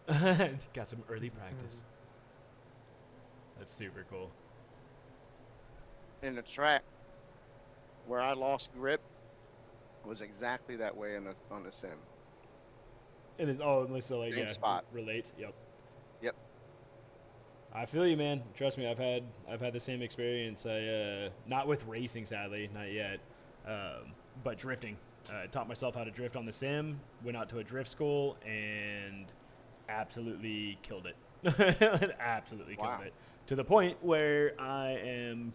Got some early practice. That's super cool. In the track where I lost grip was exactly that way on the sim. And then, so like, Same yeah, spot. relates. Yep. Yep. I feel you, man. Trust me, I've had the same experience. I not with racing, sadly, not yet, but drifting. I taught myself how to drift on the sim. Went out to a drift school and absolutely killed it. Absolutely killed Wow. it to the point where I am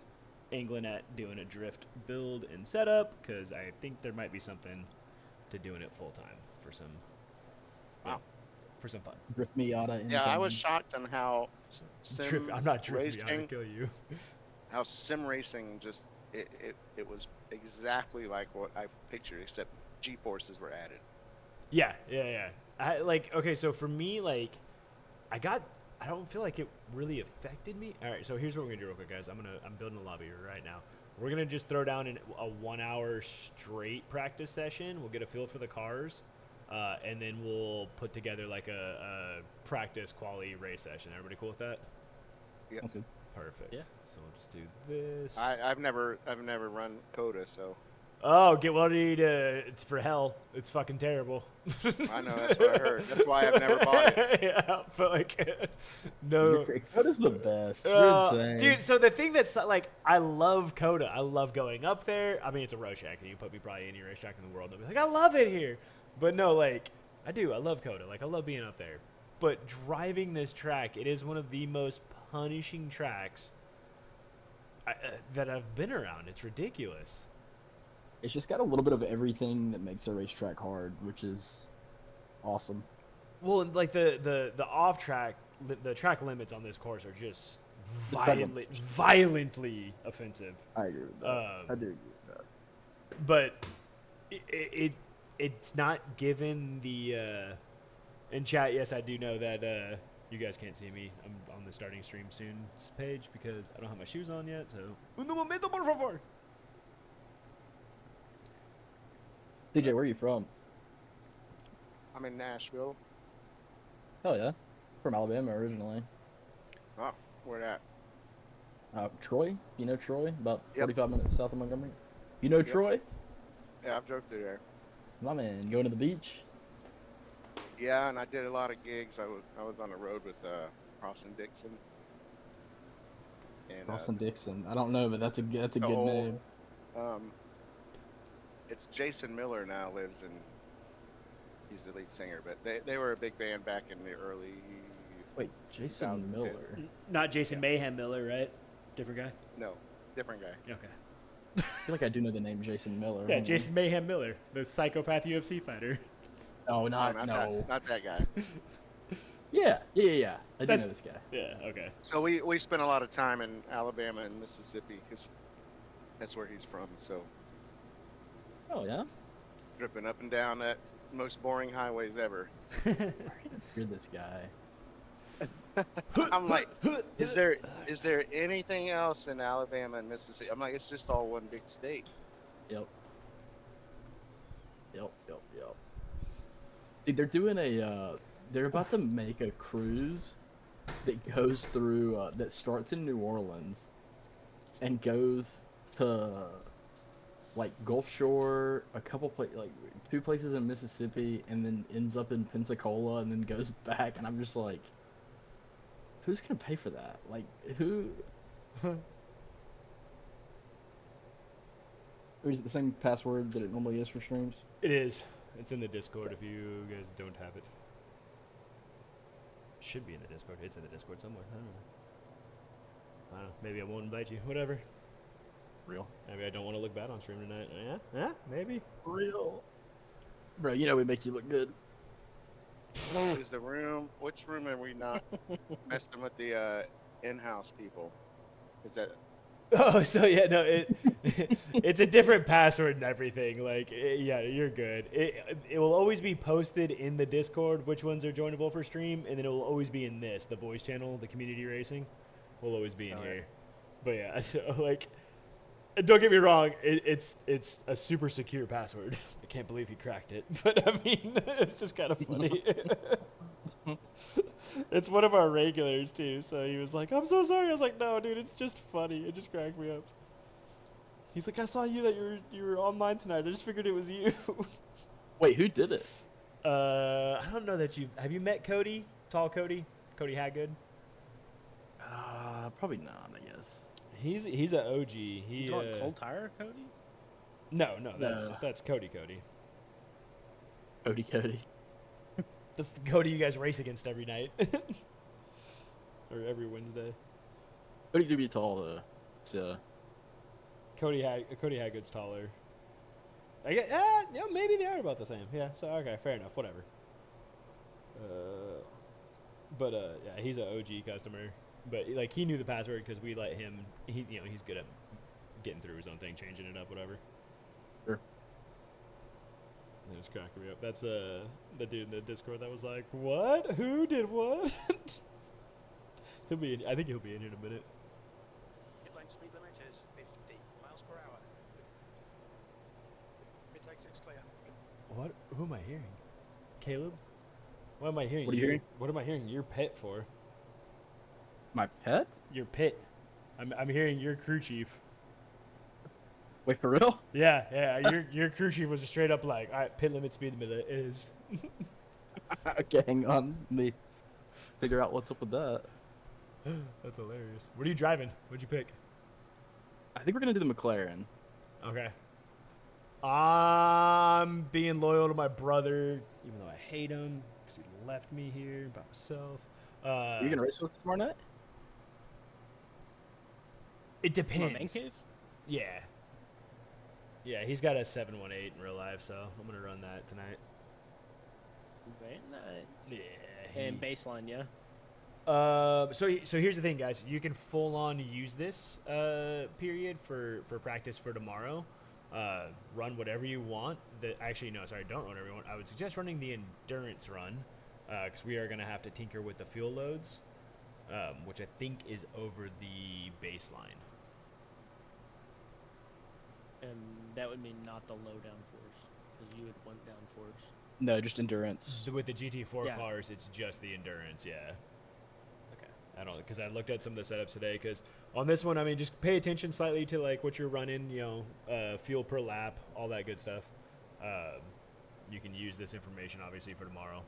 angling at doing a drift build and setup because I think there might be something to doing it full time for some, yeah, Wow. for some fun. Drift Miata Yeah, I was incoming. shocked on how Drift. sim I'm not drifting. I would racing, kill you. how sim racing just it was exactly like what I pictured, except G forces were added. Yeah, yeah, yeah. I like okay, so for me, like I don't feel like it really affected me. All right, so here's what we're gonna do real quick, guys. I'm building a lobby right now. We're gonna just throw down a 1 hour straight practice session. We'll get a feel for the cars, and then we'll put together like a practice quality race session. Everybody cool with that? Yep. That's good. Perfect. Yeah. So we'll just do this. I've never run Cota, so Oh, get ready to it's for hell. It's fucking terrible. I know that's what I heard. That's why I've never bought it. Yeah, but like, no. What is the best? You're insane. Dude, so the thing that's like, I love Coda. I love going up there. I mean, it's a racetrack, and you can put me probably any racetrack in the world. And I'll be like, I love it here. But no, like, I do. I love Coda. Like, I love being up there. But driving this track, it is one of the most punishing tracks that I've been around. It's ridiculous. It's just got a little bit of everything that makes a racetrack hard, which is awesome. Well, like the off track, the track limits on this course are just violently offensive. I agree with that. I do agree with that. But it's not given the in chat. Yes, I do know that you guys can't see me. I'm on the starting stream soon page because I don't have my shoes on yet. So un momento, por favor. CJ, where are you from? I'm in Nashville. Hell yeah. From Alabama originally. Oh, where at? Troy? You know Troy? About Yep. 45 minutes south of Montgomery. You know Yep. Troy? Yeah, I've drove through there. My man, going to the beach? Yeah, and I did a lot of gigs. I was on the road with Cross and Dixon. And Austin Dixon. I don't know, but that's a good old- name. it's Jason Miller now lives in. He's the lead singer, but they were a big band back in the early. Wait, Jason 2010. Miller. Not Jason Mayhem Miller, right? Different guy. No, different guy. Okay. I feel like I do know the name Jason Miller. Yeah, Hold on. Jason Mayhem Miller, the psychopath UFC fighter. Oh, No, not that guy. Yeah. I do know this guy. Yeah. Okay. So we spent a lot of time in Alabama and Mississippi because that's where he's from. So Oh yeah. dripping up and down that most boring highways ever. You're this guy. I'm like, is there anything else in Alabama and Mississippi? I'm like, it's just all one big state. Yep. Dude, they're doing they're about to make a cruise that goes through, that starts in New Orleans and goes to, like, Gulf Shore, a couple like 2 places in Mississippi, and then ends up in Pensacola, and then goes back, and I'm just like, who's gonna pay for that? Like, who? Or is it the same password that it normally is for streams? It is. It's in the Discord if you guys don't have it. Should be in the Discord. It's in the Discord somewhere. I don't know. Maybe I won't invite you. Whatever. Real. Maybe I don't want to look bad on stream tonight. Yeah? Maybe. Real. Bro, you know we make you look good. Is the room? Which room are we not messing with the in-house people? Is that? Oh, so yeah, no, it's a different password and everything. Like, yeah, you're good. It will always be posted in the Discord which ones are joinable for stream, and then it will always be in this, the voice channel, the community racing, will always be in here. Right. But yeah, so like, don't get me wrong, it's a super secure password. I can't believe he cracked it, but I mean, it's just kind of funny. It's one of our regulars too. So he was like, "I'm so sorry." I was like, "No, dude, it's just funny. It just cracked me up." He's like, "I saw you that you were online tonight. I just figured it was you." Wait, who did it? I don't know that have you met Cody? Tall Cody? Cody Hagood? Probably not. I guess. He's a OG. He You talking Cold Tire, Cody? no, No. that's Cody Cody. Cody. That's the Cody you guys race against every night. Or every Wednesday. Cody could be tall though. So. Cody Hagood's taller. I get, maybe they are about the same. Yeah, so okay, fair enough, whatever. Yeah, he's an OG customer. But like he knew the password because we let him. He's good at getting through his own thing, changing it up, whatever. Sure. That was cracking me up. That's the dude in the Discord that was like, "What? Who did what?" He'll be. I think he'll be in here in a minute. Pit lane speed limit is 50 miles per hour. Mid exit's clear. What? Who am I hearing? Caleb? What am I hearing? What are you hearing? What am I hearing your pet for? My pet? Your pit. I'm hearing your crew chief. Wait, for real? Yeah. Your crew chief was just straight up like, "All right, pit limit, speed limit is." Okay, hang on. Let me figure out what's up with that. That's hilarious. What are you driving? What'd you pick? I think we're gonna do the McLaren. Okay. I'm being loyal to my brother, even though I hate him because he left me here by myself. Are you gonna race with us tomorrow night? It Come on, man depends. cave? Yeah. Yeah, he's got a 718 in real life, so I'm gonna run that tonight. Very nice. Yeah. And baseline, yeah. So here's the thing, guys. You can full on use this period for practice for tomorrow. Run whatever you want. Don't run whatever you want. I would suggest running the endurance run because we are gonna have to tinker with the fuel loads, which I think is over the baseline. And that would mean not the low downforce, because you would want downforce. No, just endurance. With the GT4 Yeah. cars, it's just the endurance. Yeah. Okay. I don't, because I looked at some of the setups today. Because on this one, I mean, just pay attention slightly to like what you're running. Fuel per lap, all that good stuff. You can use this information obviously for tomorrow.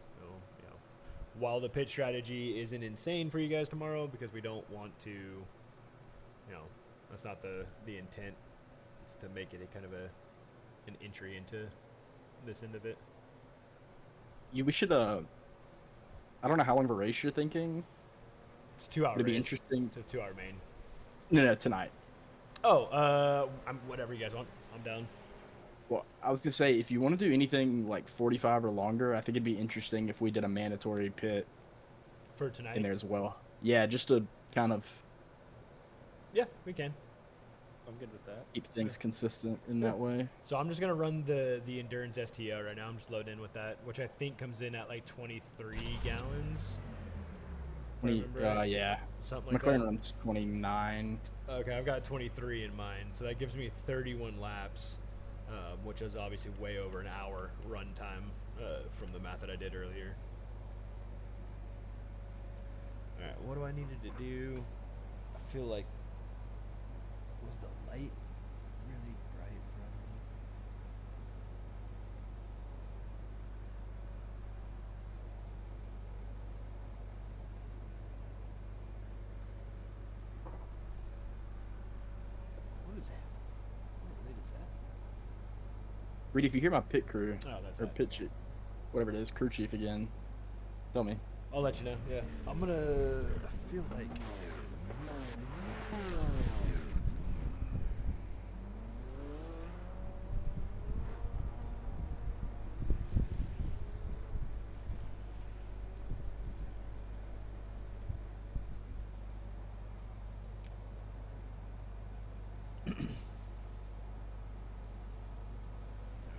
While the pit strategy isn't insane for you guys tomorrow, because we don't want to, that's not the intent. It's to make it a kind of an entry into this end of it. We should. I don't know how long of a race you're thinking. It's 2 hours. Would it be interesting? It's a 2 hour main. No, tonight. Oh, whatever you guys want. I'm down. Well, I was gonna say if you want to do anything like 45 or longer, I think it'd be interesting if we did a mandatory pit For tonight? in there as well. Yeah, just to kind of Yeah, we can. I'm good with that. keep things consistent in that way. So I'm just going to run the Endurance STO right now. I'm just loading in with that, which I think comes in at like 23 gallons. If I remember right. Yeah. Something like McLaren that. runs 29. Okay, I've got 23 in mine. So that gives me 31 laps, which is obviously way over an hour run time from the math that I did earlier. All right, what do I needed to do? I feel like, was the light really bright in front of me? What is that? What light is that? Reed, if you hear my pit crew Oh, that's or it. pit chief, whatever it is, crew chief again, tell me. I'll let you know. Yeah, I'm gonna. I feel like.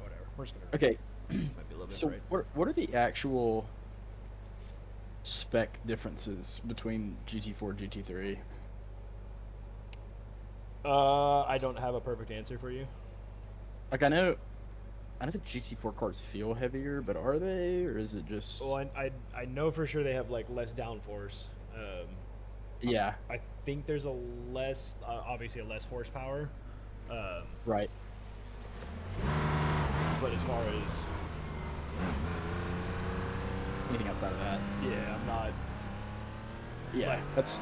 Whatever. We're just gonna. Okay, Might be a little bit so bright. what are the actual spec differences between GT4 GT3? I don't have a perfect answer for you. Like I know I know the GT4 cars feel heavier, but are they, or is it just? Well, I know for sure they have like less downforce. Yeah, I think there's a less, obviously a less horsepower. right. But as far as Anything outside of that? yeah, I'm not. Yeah, Like- that's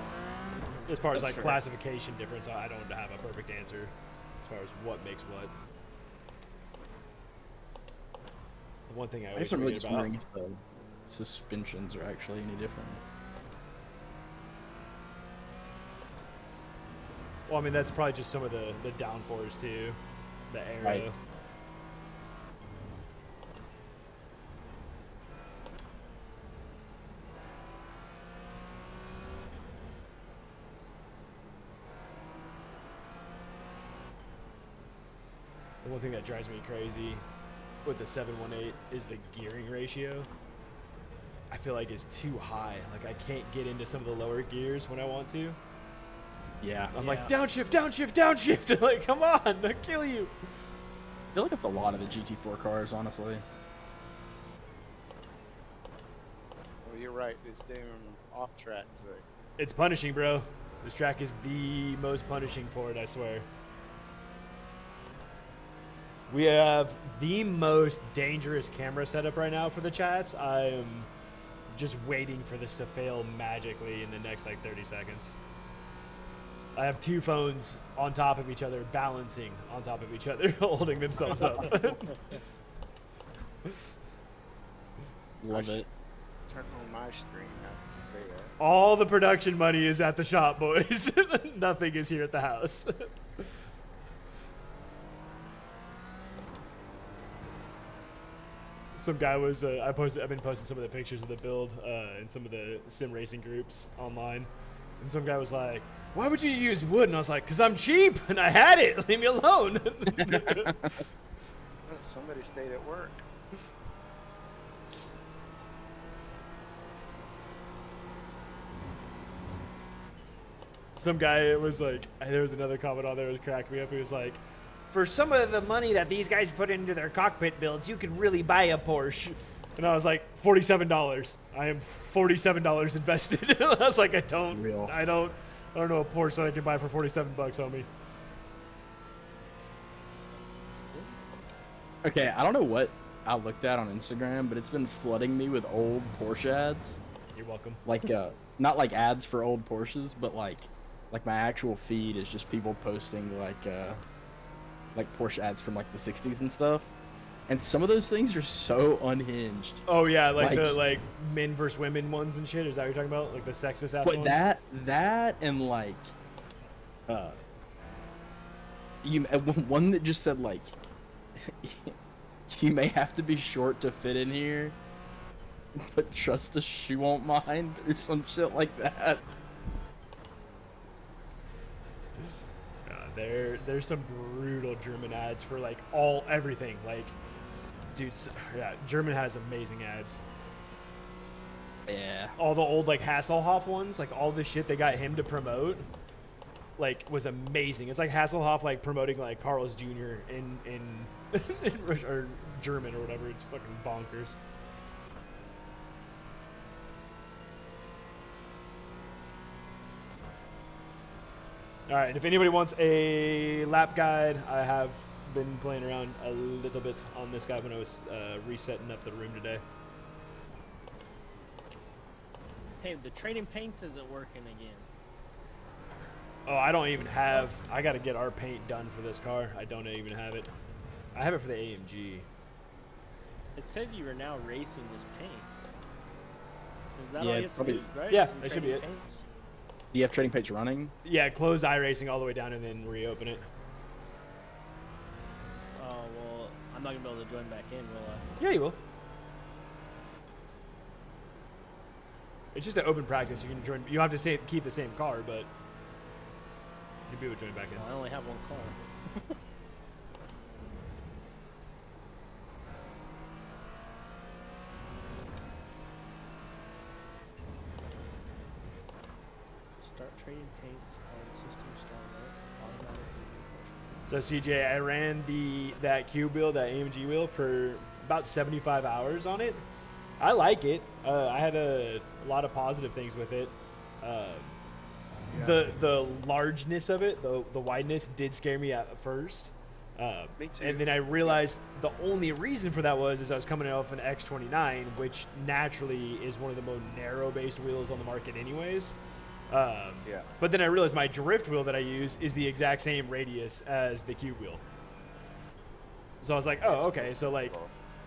As far as That's like fair. classification difference, I don't have a perfect answer as far as what makes what. The one thing I I always guess I'm really forget just about. wondering if the suspensions are actually any different. Well, I mean that's probably just some of the downforce too, the aero. Right. The one thing that drives me crazy with the 718 is the gearing ratio. I feel like it's too high. Like I can't get into some of the lower gears when I want to. Yeah, I'm Yeah. like downshift, downshift, downshift. Like come on, I'll kill you. I feel like it's a lot of the GT4 cars, honestly. Well, you're right. This damn off track. It's punishing, bro. This track is the most punishing for it, I swear. We have the most dangerous camera setup right now for the chats. I am just waiting for this to fail magically in the next like 30 seconds. I have two phones on top of each other, balancing on top of each other, holding themselves up. Love it. Turn on my screen after you say that. All the production money is at the shop, boys. Nothing is here at the house. Some guy was I've been posting some of the pictures of the build in some of the sim racing groups online, and some guy was like, "Why would you use wood?" And I was like, "Cause I'm cheap and I had it. Leave me alone." Somebody stayed at work. Some guy was like, there was another comment on there that was cracking me up. He was like, "For some of the money that these guys put into their cockpit builds, you could really buy a Porsche." And I was like, $47. I am $47 invested. I was like, I don't know a Porsche that I can buy for 47 bucks, homie. Okay, I don't know what I looked at on Instagram, but it's been flooding me with old Porsche ads. You're welcome. Like, not like ads for old Porsches, but like my actual feed is just people posting like Porsche ads from like the 60s and stuff. And some of those things are so unhinged. Oh yeah, like Like- the like men versus women ones and shit. Is that what you're talking about? Like the sexist ass But ones? that and like one that just said like you may have to be short to fit in here, but trust us, she won't mind, or some shit like that. There's some brutal German ads for like everything. Like, dude, yeah, German has amazing ads. Yeah. All the old like Hasselhoff ones, like all the shit they got him to promote, like was amazing. It's like Hasselhoff like promoting like Carl's Jr. in or German or whatever. It's fucking bonkers. All right, and if anybody wants a lap guide, I have been playing around a little bit on this guy when I was resetting up the room today. Hey, the trading paints isn't working again. Oh, I don't even have. I got to get our paint done for this car. I don't even have it. I have it for the AMG. It said you were now racing this paint. Is that Yeah, all you have to probably- do, right? Yeah, In that should be trading it. paints? Do you have trading pages running? Yeah, close iRacing all the way down and then reopen it. Oh, well, I'm not going to be able to join back in, will I? Yeah, you will. It's just an open practice. You can join. You have to keep the same car, but you'll be able to join back in. Well, I only have one car. Start trading paints on system start up. Automatically refresh. So CJ, I ran that cube wheel, that AMG wheel, for about 75 hours on it. I like it. I had a lot of positive things with it. The largeness of it, the wideness, did scare me at first. Me too. And then I realized the only reason for that was I was coming off an X29, which naturally is one of the most narrow-based wheels on the market, anyways. Yeah. But then I realized my drift wheel that I use is the exact same radius as the cube wheel. So I was like, oh, okay. So like,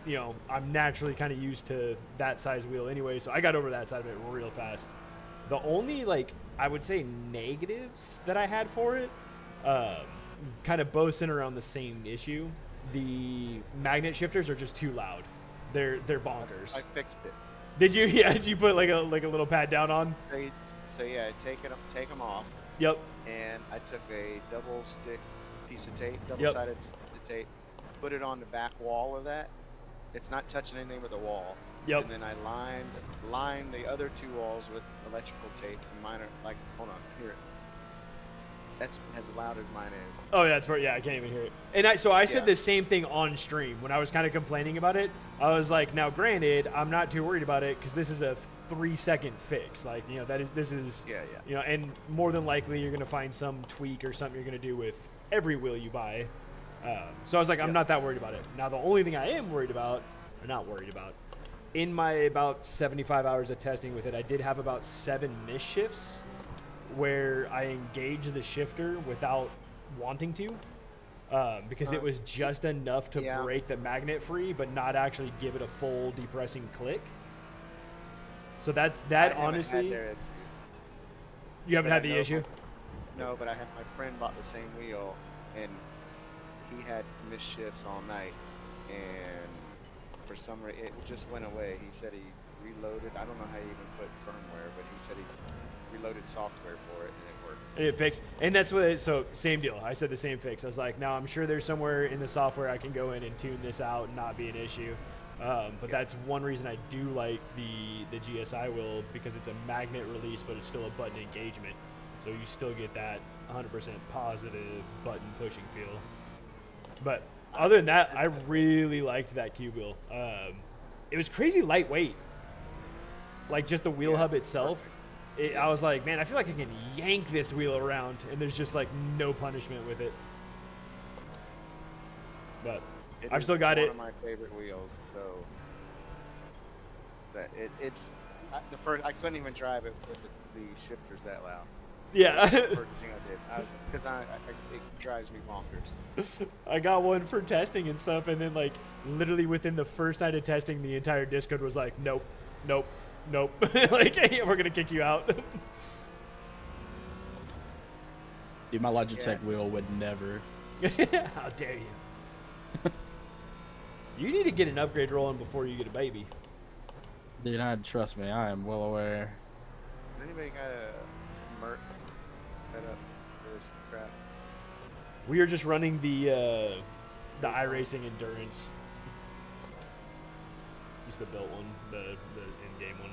you know, I'm naturally kind of used to that size wheel anyway. So I got over that side of it real fast. The only, like, I would say negatives that I had for it, kind of both center around the same issue. The magnet shifters are just too loud. They're bonkers. I fixed it. Did you? Yeah. Did you put like a little pad down on? So yeah, take them off. Yep. And I took a double stick piece of tape, double-sided tape, put it on the back wall of that. It's not touching anything but the wall. Yep. And then I lined the other two walls with electrical tape. And mine are like, hold on, hear it. That's as loud as mine is. Oh yeah, that's yeah. I can't even hear it. And I said Yeah. the same thing on stream when I was kind of complaining about it. I was like, now granted, I'm not too worried about it because this is a 3-second fix. Like, you know, this is Yeah. you know, and more than likely you're gonna find some tweak or something you're gonna do with every wheel you buy. So I was like, I'm not that worried about it. Now the only thing I am worried about, or not worried about, in my about 75 hours of testing with it, I did have about 7 misshifts where I engaged the shifter without wanting to, because it was just enough to break the magnet free, but not actually give it a full depressing click. So that honestly, you haven't had the issue. No, but I had my friend bought the same wheel, and he had misshifts all night, and for some reason it just went away. He said he reloaded. I don't know how he even put firmware, but he said he reloaded software for it and it worked. And it fixed, and that's what. So same deal. I said the same fix. I was like, now I'm sure there's somewhere in the software I can go in and tune this out and not be an issue. But that's one reason I do like the GSI wheel, because it's a magnet release, but it's still a button engagement. So you still get that 100% positive button pushing feel. But other than that, I really liked that cube wheel. It was crazy lightweight. Like just the wheel hub itself. I was like, man, I feel like I can yank this wheel around, and there's just like no punishment with it. But I've still got it. One of my favorite wheels, so that I couldn't even drive it with the shifters that loud. Yeah. That's the first thing I did. Because it drives me bonkers. I got one for testing and stuff, and then like literally within the first night of testing, the entire Discord was like, nope, nope, nope. Like, hey, we're gonna kick you out. Dude, my Logitech wheel would never. How dare you? You need to get an upgrade rolling before you get a baby. Dude, trust me, I am well aware. Has anybody got a Merc set up for this crap? We are just running the iRacing Endurance. Just the built one, the in-game one.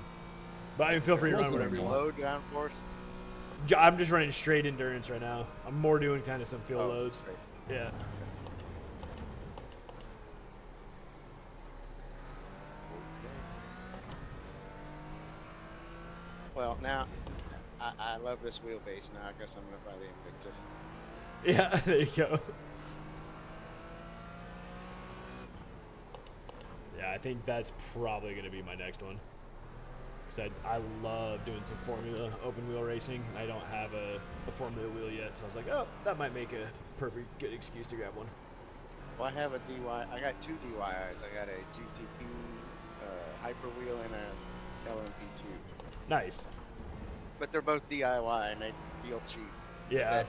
But I mean, feel free to run whatever you want. Reload downforce? I'm just running straight Endurance right now. I'm more doing kind of some field loads. Great. Yeah. Well, now I love this wheelbase. Now I guess I'm gonna buy the Invicta. Yeah, there you go. Yeah, I think that's probably going to be my next one. Because I love doing some Formula open wheel racing. I don't have a Formula wheel yet, so I was like, oh, that might make a perfect good excuse to grab one. Well, I have a DY. I got 2 DYIs. I got a GT4 hyper wheel and a LMP2. Nice. But they're both DIY and they feel cheap. Yeah. That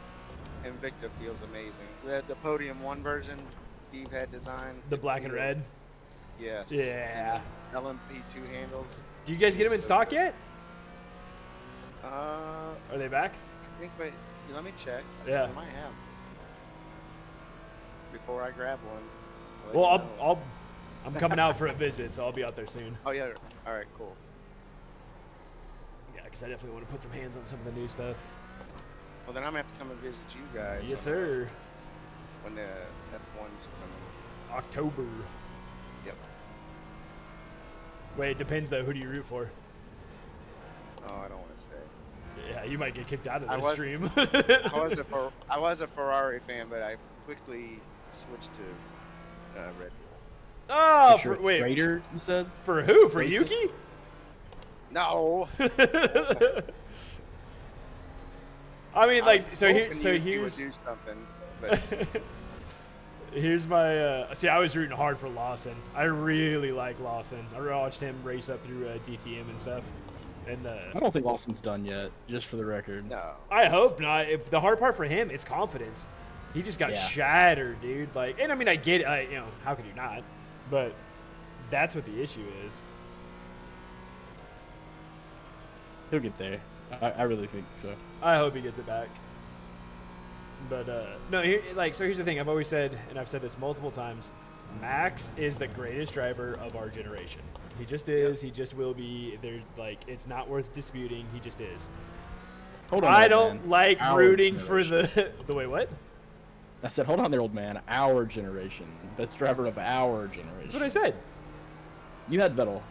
Invicta feels amazing. So the Podium 1 version Steve had designed. The black and red. Yes. Yeah. LMP2 handles. Do you guys get them in stock yet? Are Are they back? I think, but let me check. Yeah. I might have. Before I grab one. Well, I'm coming out for a visit, so I'll be out there soon. Oh yeah. All right. Cool. Yeah, because I definitely want to put some hands on some of the new stuff. Well, then I'm gonna have to come and visit you guys. Yes, sir. when the F1's coming. October. Yep. Wait, it depends though. Who do you root for? Oh, I don't want to say. Yeah, you might get kicked out of I this was- stream. I was a Ferrari fan, but I quickly switched to Red Bull. Oh, But you're a wait. traitor, you said? For who? For Racist? Yuki? No. I mean, I like, was so here, hoping so you would here's do something, but here's my. See, I was rooting hard for Lawson. I really like Lawson. I watched him race up through DTM and stuff, and I don't think Lawson's done yet, just for the record. no. I hope not. If the hard part for him, it's confidence. He just got Yeah. shattered, dude. Like, and I mean, I get it. You know, how could you not? But that's what the issue is. He'll get there. I really think so. I hope he gets it back. But no, so here's the thing. I've always said, and I've said this multiple times, Max is the greatest driver of our generation. He just is. He just will be. There's like, it's not worth disputing. He just is. Hold on, I old don't man. like Our rooting for generation. the way what? I said, hold on there, old man. Our generation. Best driver of our generation. That's what I said. You had Vettel.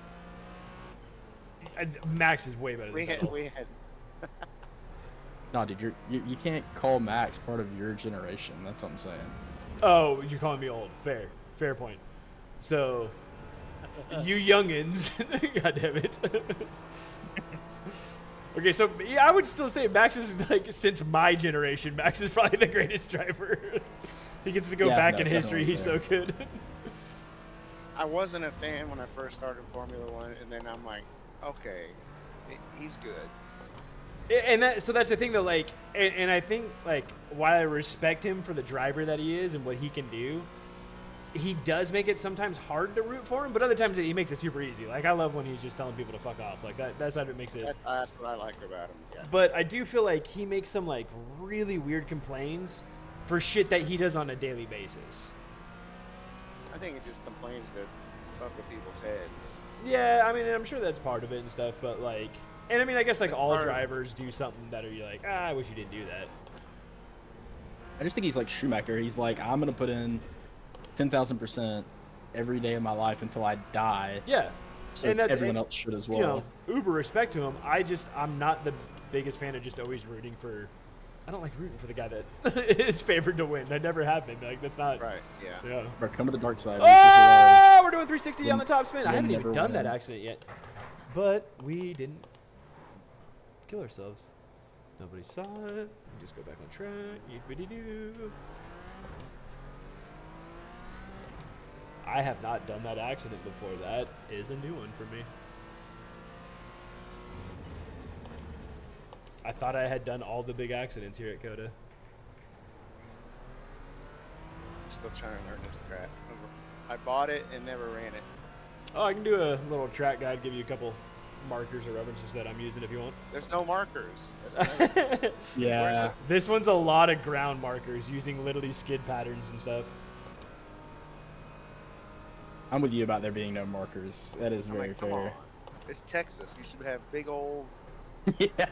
Max is way better than We had Vettel. we had No, dude, you can't call Max part of your generation. That's what I'm saying. Oh, you're calling me old. Fair point. So, you youngins, God damn it. Okay, so yeah, I would still say Max is like, since my generation, Max is probably the greatest driver. He gets to go Yeah, back no, in history. definitely, He's so good. I wasn't a fan when I first started Formula One, and then I'm like, okay, he's good. And so that's the thing though, like, and I think like while I respect him for the driver that he is and what he can do, he does make it sometimes hard to root for him, but other times he makes it super easy. Like, I love when he's just telling people to fuck off. Like, that's how it makes it. That's what I like about him. Yeah. But I do feel like he makes some like really weird complaints for shit that he does on a daily basis. I think it just complains to fuck with people's heads. Yeah, I mean, I'm sure that's part of it and stuff, but like, and I mean, I guess like It's all hard. drivers do something that are you like, I wish you didn't do that. I just think he's like Schumacher. He's like, I'm gonna put in 10,000% every day of my life until I die. Yeah, So and that's everyone else should as well. You know, uber respect to him. I'm not the biggest fan of just always rooting for. I don't like rooting for the guy that is favored to win. I never have been. Like, that's not. Right. Yeah. Yeah. Bro, come to the dark side. Oh, we're doing 360 on the top spin. I We'll haven't even never done that win. accident yet, but we didn't kill ourselves. Nobody saw it. We just go back on track. Yippity-doo. I have not done that accident before. That is a new one for me. I thought I had done all the big accidents here at Cota. I'm still trying to learn this crap. I bought it and never ran it. Oh, I can do a little track guide, give you a couple markers or references that I'm using if you want. There's no markers. That's another- Yeah. This one's a lot of ground markers using literally skid patterns and stuff. I'm with you about there being no markers. That is I'm very like, come on. fair. It's Texas. You should have big old Yeah.